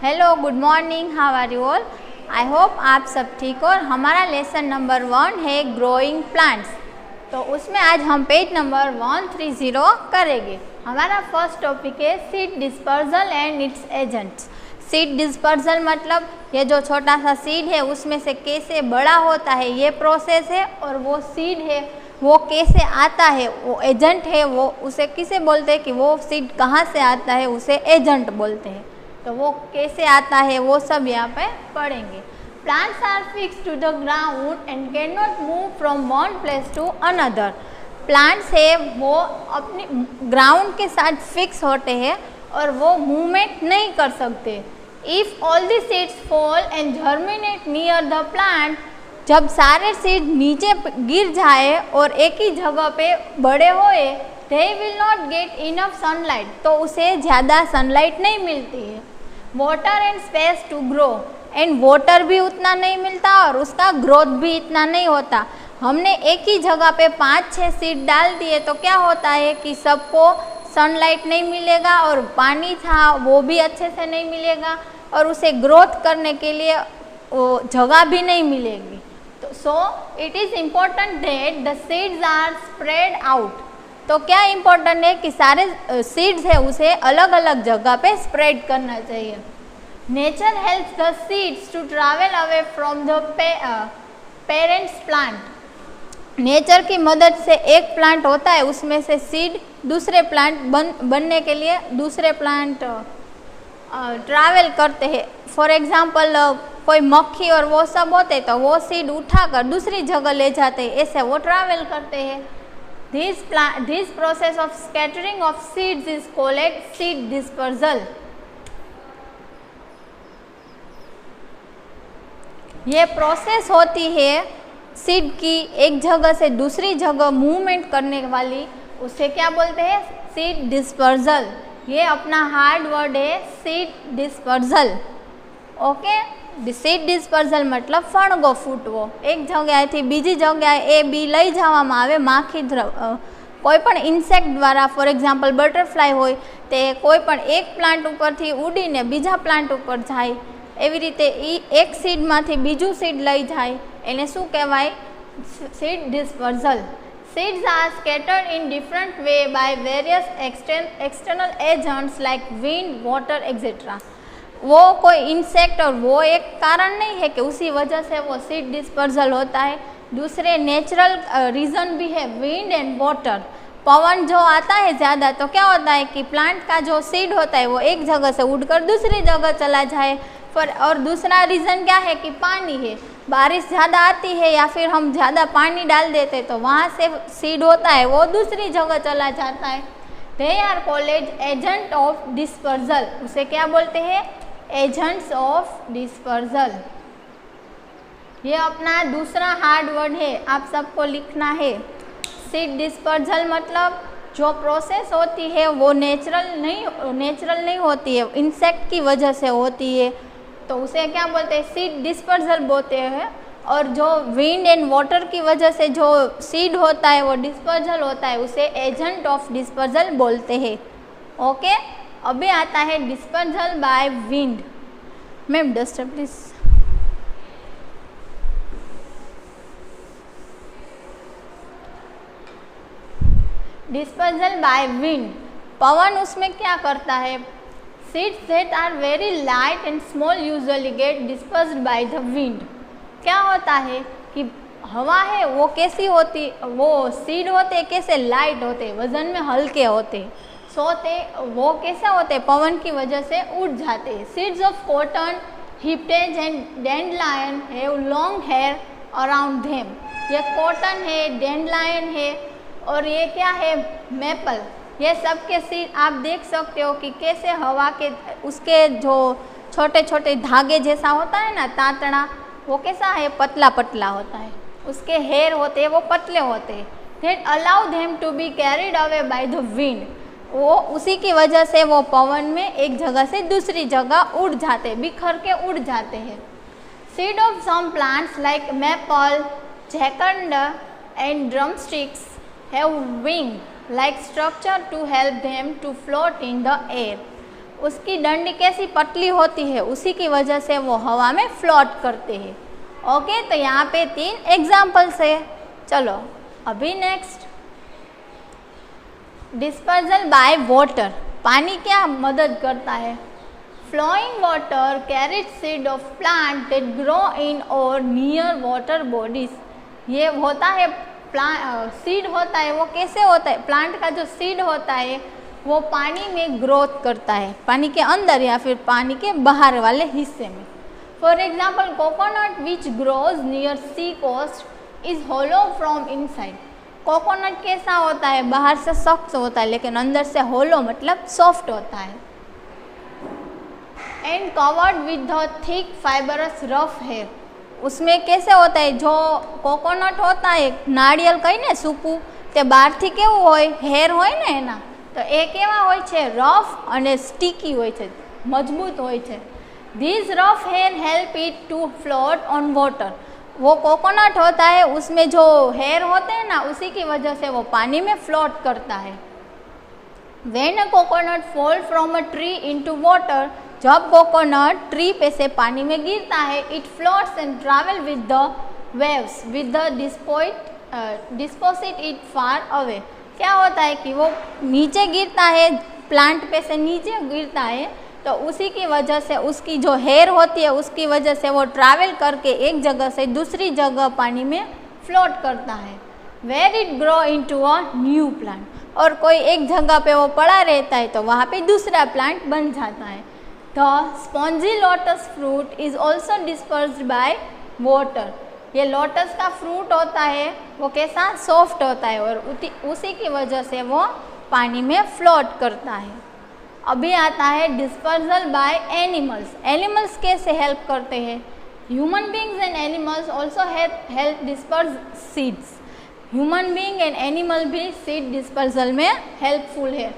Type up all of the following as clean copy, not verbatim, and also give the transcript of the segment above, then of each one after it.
Hello, good morning, how are you all. I hope आप सब ठीक हो। और हमारा लेसन नंबर 1 है ग्रोइंग प्लांट्स। तो उसमें आज हम पेज नंबर 130 करेंगे। हमारा फर्स्ट टॉपिक है seed dispersal and it's agents. Seed dispersal मतलब ये जो छोटा सा सीड है उसमें से कैसे बड़ा होता है ये प्रोसेस है, और वो सीड है वो कैसे आता है वो एजेंट है, वो उसे किसे बोलते हैं कि वो सीड कहाँ से आता है उसे एजेंट बोलते हैं। तो वो कैसे आता है वो सब यहाँ पे पढ़ेंगे। Plants are fix to the ground and can not move from one place to another. Plants है वो अपनी ग्राउंड के साथ फिक्स होते हैं और वो मूवमेंट नहीं कर सकते। If all the seeds fall and germinate near the plant, जब सारे सीड नीचे गिर जाए और एक ही जगह पे बड़े होए, they will not get enough sunlight, तो उसे ज़्यादा सनलाइट नहीं मिलती है। Water and space to grow, and water भी उतना नहीं मिलता और उसका ग्रोथ भी इतना नहीं होता। हमने एक ही जगह पे 5-6 सीड डाल दिए तो क्या होता है कि सबको सनलाइट नहीं मिलेगा और पानी था वो भी अच्छे से नहीं मिलेगा और उसे ग्रोथ करने के लिए जगह भी नहीं मिलेगी। तो so it is important that the seeds are spread out. तो क्या इम्पोर्टेंट है कि सारे सीड्स है उसे अलग अलग जगह पे स्प्रेड करना चाहिए। Nature helps the seeds to travel away from the parents plant. Nature की मदद से एक प्लांट होता है उसमें से सीड दूसरे प्लांट बनने के लिए दूसरे प्लांट ट्रैवल करते हैं। फॉर एग्जांपल कोई मक्खी और वो सब होते तो वो सीड उठाकर दूसरी जगह ले जाते हैं, ऐसे वो ट्रैवल करते हैं। This process of scattering of seeds is called seed dispersal. ये प्रोसेस होती है सीड की एक जगह से दूसरी जगह मूवमेंट करने वाली, उसे क्या बोलते हैं? Seed dispersal. ये अपना हार्ड वर्ड है seed dispersal. Okay, seed dispersal मतलब फणगो फूटवो। एक जगह बीजी जगह ए बी लई जवामां आवे माखी कोईपण इन्सेक्ट द्वारा। फॉर एक्जाम्पल बटरफ्लाय होय ते कोईपण एक प्लांट उपरथी उडीने बीजा प्लांट उपर जाय, एवी रीते एक सीडमांथी बीजू सीड लई जाय, एने शुं कहेवाय? Seed dispersal. Seeds are scattered in different way by various external agents like wind, water, etc. वो कोई इंसेक्ट और वो एक कारण नहीं है कि उसी वजह से वो सीड डिस्पर्जल होता है। दूसरे नेचुरल रीज़न भी है, विंड एंड वाटर। पवन जो आता है ज़्यादा तो क्या होता है कि प्लांट का जो सीड होता है वो एक जगह से उड़कर दूसरी जगह चला जाए। और दूसरा रीज़न क्या है कि पानी है। बारिश ज़्यादा आती है या फिर हम ज़्यादा पानी डाल देते तो वहाँ से सीड होता है वो दूसरी जगह चला जाता है। They are called agent of dispersal. उसे क्या बोलते हैं? Agents of dispersal. ये अपना दूसरा हार्ड वर्ड है, आप सबको लिखना है। सीड डिस्पर्जल मतलब जो प्रोसेस होती है वो नेचुरल नहीं होती है, इंसेक्ट की वजह से होती है, तो उसे क्या बोलते हैं? सीड डिस्पर्जल बोलते हैं। और जो विंड एंड वाटर की वजह से जो सीड होता है वो डिस्पर्जल होता है, उसे एजेंट ऑफ डिस्पर्जल बोलते हैं। ओके, अभी आता है dispersal by wind. Ma'am duster please. Dispersal by wind, पवन उसमें क्या करता है? Seeds that are very light and small usually get dispersed by the wind. क्या होता है कि हवा है वो कैसी होती, वो सीड होते कैसे? लाइट होते, वजन में हल्के होते, सोते वो कैसे होते? पवन की वजह से उड़ जाते। Seeds of cotton, hiptage and dandelion have long hair around them. ये कॉटन है, डैंडलायन है और ये क्या है? मेपल। ये सब के सीड आप देख सकते हो कि कैसे हवा के उसके जो छोटे छोटे धागे जैसा होता है ना तांतड़ा, वो कैसा है? पतला पतला होता है। उसके हेयर होते हैं वो पतले होते हैं। That allow them to be carried away by the wind. वो उसी की वजह से वो पवन में एक जगह से दूसरी जगह उड़ जाते, बिखर के उड़ जाते हैं। Seed of some plants like maple, jacaranda and drumsticks have wing like structure to help them to float in the air. उसकी डंडी कैसी पतली होती है, उसी की वजह से वो हवा में फ्लोट करते हैं। ओके, तो यहाँ पे 3 एग्जाम्पल्स है। चलो अभी नेक्स्ट, डिस्पर्जल बाय वाटर। पानी क्या मदद करता है? Flowing water carries seed of plant that grow in और नियर वाटर बॉडीज। ये होता है सीड होता है, वो कैसे होता है? प्लांट का जो सीड होता है वो पानी में ग्रोथ करता है, पानी के अंदर या फिर पानी के बाहर वाले हिस्से में। For example, coconut which grows near sea coast is hollow from inside. Coconut कैसा होता है? बाहर से सख्त होता है लेकिन अंदर से होलो मतलब सॉफ्ट होता है। And covered with the thick fibrous rough hair. उसमें कैसे होता है? जो कोकोनट होता है, नारियल कहीने सूकू, ते બહારથી કેવું હોય? હેર હોય ને એના, તો એ કેવા હોય છે? રફ અને સ્ટીકી હોય છે, મજબૂત હોય છે। These rough hair help it to float on water. वो कोकोनट होता है, उसमें जो हेयर होते हैं ना, उसी की वजह से वो पानी में फ्लोट करता है। When a coconut fall from a tree into water, जब कोकोनट ट्री पे से पानी में गिरता है, it floats and travel with the waves with the deposit it far away. क्या होता है कि वो नीचे गिरता है, प्लांट पे से नीचे गिरता है, तो उसी की वजह से उसकी जो हेयर होती है उसकी वजह से वो ट्रैवल करके एक जगह से दूसरी जगह पानी में फ्लोट करता है। Where it grow into a new plant. और कोई एक जगह पे वो पड़ा रहता है तो वहाँ पे दूसरा प्लांट बन जाता है। The spongy lotus fruit is also dispersed by water. ये लोटस का फ्रूट होता है, वो कैसा? सॉफ्ट होता है और उसी की वजह से वो पानी में फ्लोट करता है। अभी आता है डिस्पर्जल बाय एनिमल्स। एनिमल्स कैसे हेल्प करते हैं? Human beings and animals also help disperse seeds. Human being and animal भी सीड डिस्पर्जल में हेल्पफुल है।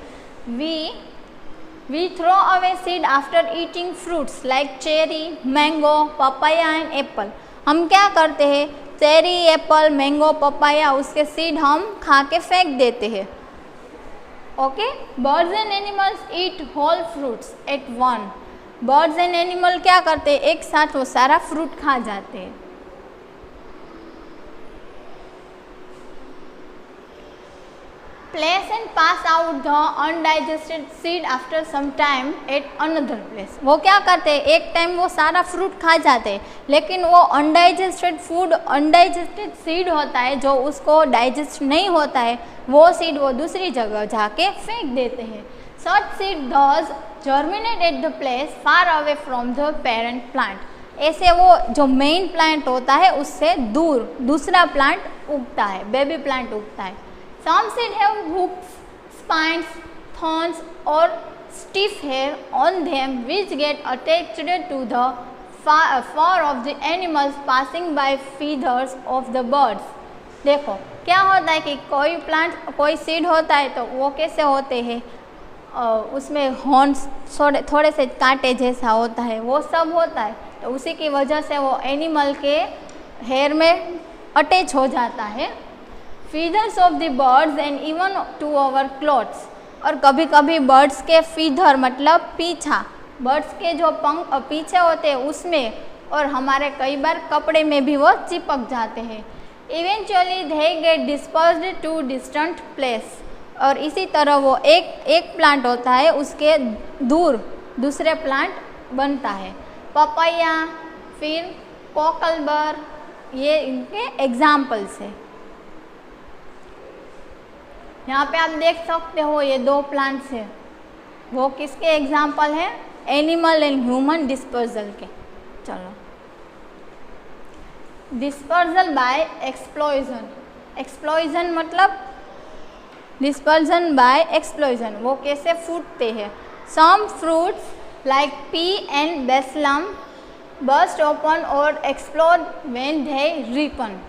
We throw away seed after eating fruits like cherry, mango, papaya and apple. हम क्या करते हैं? चेरी, एप्पल, मैंगो, पपाया, उसके seed हम खा के फेंक देते हैं। Okay, birds and animals eat whole fruits at one. Birds and animal क्या करते हैं? एक साथ वो सारा फ्रूट खा जाते हैं। Place and pass out the undigested seed after some time at another place। वो क्या करते हैं? एक टाइम वो सारा फ्रूट खा जाते हैं, लेकिन वो अनडाइजेस्टेड सीड होता है, जो उसको डाइजेस्ट नहीं होता है, वो सीड वो दूसरी जगह जाके फेंक देते हैं। Such seed thus germinate at the place far away from the parent plant। ऐसे वो जो मेन प्लांट होता है उससे दूर दूसरा प्लांट उगता है, बेबी प्लांट उगता है। Some seed have hooks, spines, thorns or stiff hair on them which get attached to the fur of the animals passing by feathers of the birds। देखो क्या होता है कि कोई सीड होता है तो वो कैसे होते हैं? उसमें हॉर्न्स थोड़े से कांटे जैसा होता है, वो सब होता है, तो उसी की वजह से वो एनिमल के हेयर में अटैच हो जाता है। Feathers of the birds and even to our clothes. और कभी कभी बर्ड्स के फीदर मतलब पीछा, बर्ड्स के जो पंख पीछे होते हैं उसमें, और हमारे कई बार कपड़े में भी वो चिपक जाते हैं। Eventually they get dispersed to distant place. और इसी तरह वो एक प्लांट होता है, उसके दूर दूसरे प्लांट बनता है। पपैया, फिर कोकलबर, ये इनके एग्जाम्पल्स है। यहाँ पे आप देख सकते हो ये 2 प्लांट्स है, वो किसके एग्जाम्पल है? एनिमल एंड ह्यूमन डिस्पर्जल के। चलो, डिस्पर्जल बाय एक्सप्लोजन। एक्सप्लोजन मतलब डिस्पर्जन बाय एक्सप्लोजन, वो कैसे फूटते हैं? Some fruits like pea and balsam burst open और एक्सप्लोड व्हेन दे रिपन।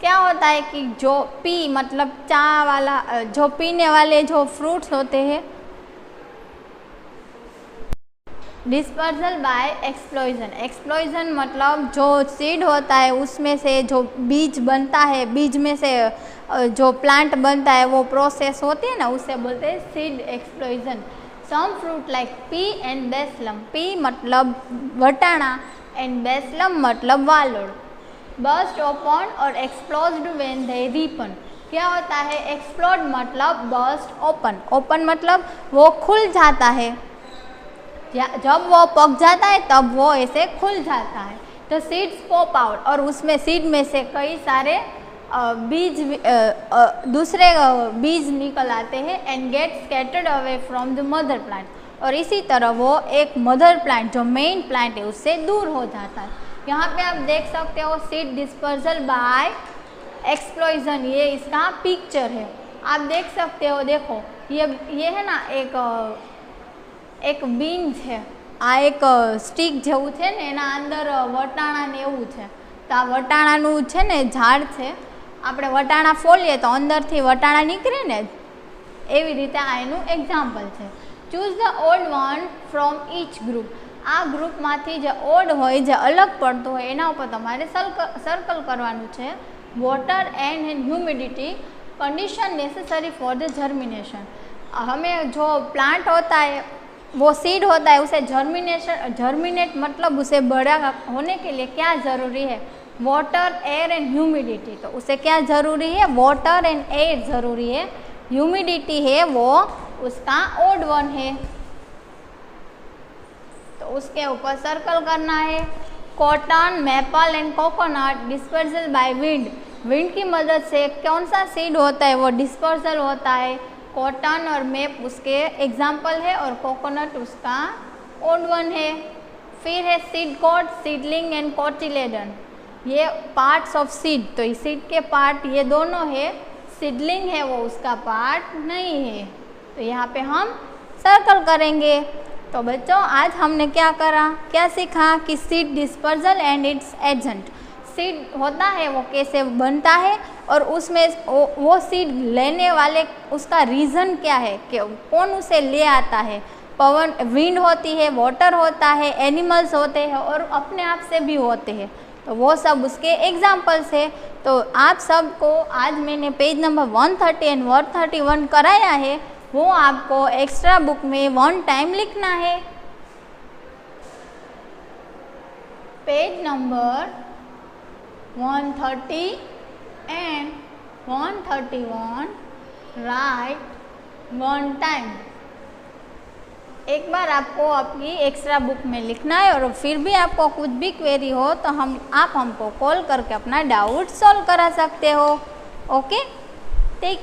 क्या होता है कि जो पी मतलब चा वाला, जो पीने वाले जो फ्रूट्स होते हैं, डिस्पर्जल बाय एक्सप्लोजन। एक्सप्लोजन मतलब जो सीड होता है उसमें से जो बीज बनता है, बीज में से जो प्लांट बनता है, वो प्रोसेस होती है ना, उसे बोलते हैं seed explosion. Some fruit like pea and balsam, pea मतलब वटाणा एंड बेसलम मतलब वालोड़। बस्ट ओपन और एक्सप्लोज्ड व्हेन दे रिपन, क्या होता है? एक्सप्लोड मतलब बस्ट ओपन, ओपन मतलब वो खुल जाता है, जब वो पक जाता है तब वो ऐसे खुल जाता है। तो सीड्स पॉप आउट, और उसमें सीड में से कई सारे बीज दूसरे बीज निकल आते हैं and get scattered away from the mother plant, और इसी तरह वो एक मदर प्लांट जो मेन प्लांट है उससे दूर हो जाता है। यहाँ पे आप देख सकते हो सीड डिस्पर्सल बाय एक्सप्लोजन, ये इसका पिक्चर है, आप देख सकते हो। देखो ये है ना एक बीन है, आ एक स्टिक जेवुं छे ने एना अंदर वटाणा ने एवुं छे, तो आ वटाणानुं छे ने झाड़ छे, આપણે વટાણા ફોલીએ તો અંદરથી વટાણા નીકળે ને, એવી રીતે આ એનું એક્ઝામ્પલ છે। Choose the odd one from each group, આ ગ્રુપમાંથી જે ઓડ હોય, જે અલગ પડતું હોય એના ઉપર તમારે સર્કલ કરવાનું છે। Water and humidity condition necessary for the germination, हमें जो प्लांट होता है वो सीड होता है उसे जर्मिनेट मतलब उसे बड़ा होने के लिए क्या ज़रूरी है? Water, air and humidity. तो उसे क्या ज़रूरी है? वाटर एंड एयर ज़रूरी है। ह्यूमिडिटी है वो उसका ओड वन है, तो उसके ऊपर सर्कल करना है। Cotton, maple and coconut dispersal by wind, wind की मदद से कौन सा सीड होता है वो डिस्पर्सल होता है। कॉटन और मैप उसके एग्जाम्पल है और कोकोनट उसका ओड वन है। फिर है seed coat, seedling and cotyledon, ये पार्ट्स ऑफ सीड, तो इस सीड के पार्ट ये दोनों है, सीडलिंग है वो उसका पार्ट नहीं है, तो यहाँ पे हम सर्कल करेंगे। तो बच्चों आज हमने क्या करा, क्या सीखा कि seed dispersal and it's agent, seed होता है वो कैसे बनता है और उसमें वो सीड लेने वाले उसका रीज़न क्या है कि कौन उसे ले आता है। पवन, विंड होती है, वाटर होता है, एनिमल्स होते हैं और अपने आप से भी होते हैं, तो वो सब उसके एग्जाम्पल्स है। तो आप सबको आज मैंने पेज नंबर 130 एंड 131 कराया है, वो आपको एक्स्ट्रा बुक में 1 टाइम लिखना है। Page number 130 and 131 right 1 time. एक बार आपको अपनी एक्स्ट्रा बुक में लिखना है, और फिर भी आपको कुछ भी क्वेरी हो तो आप हमको कॉल करके अपना डाउट सॉल्व करा सकते हो। ओके।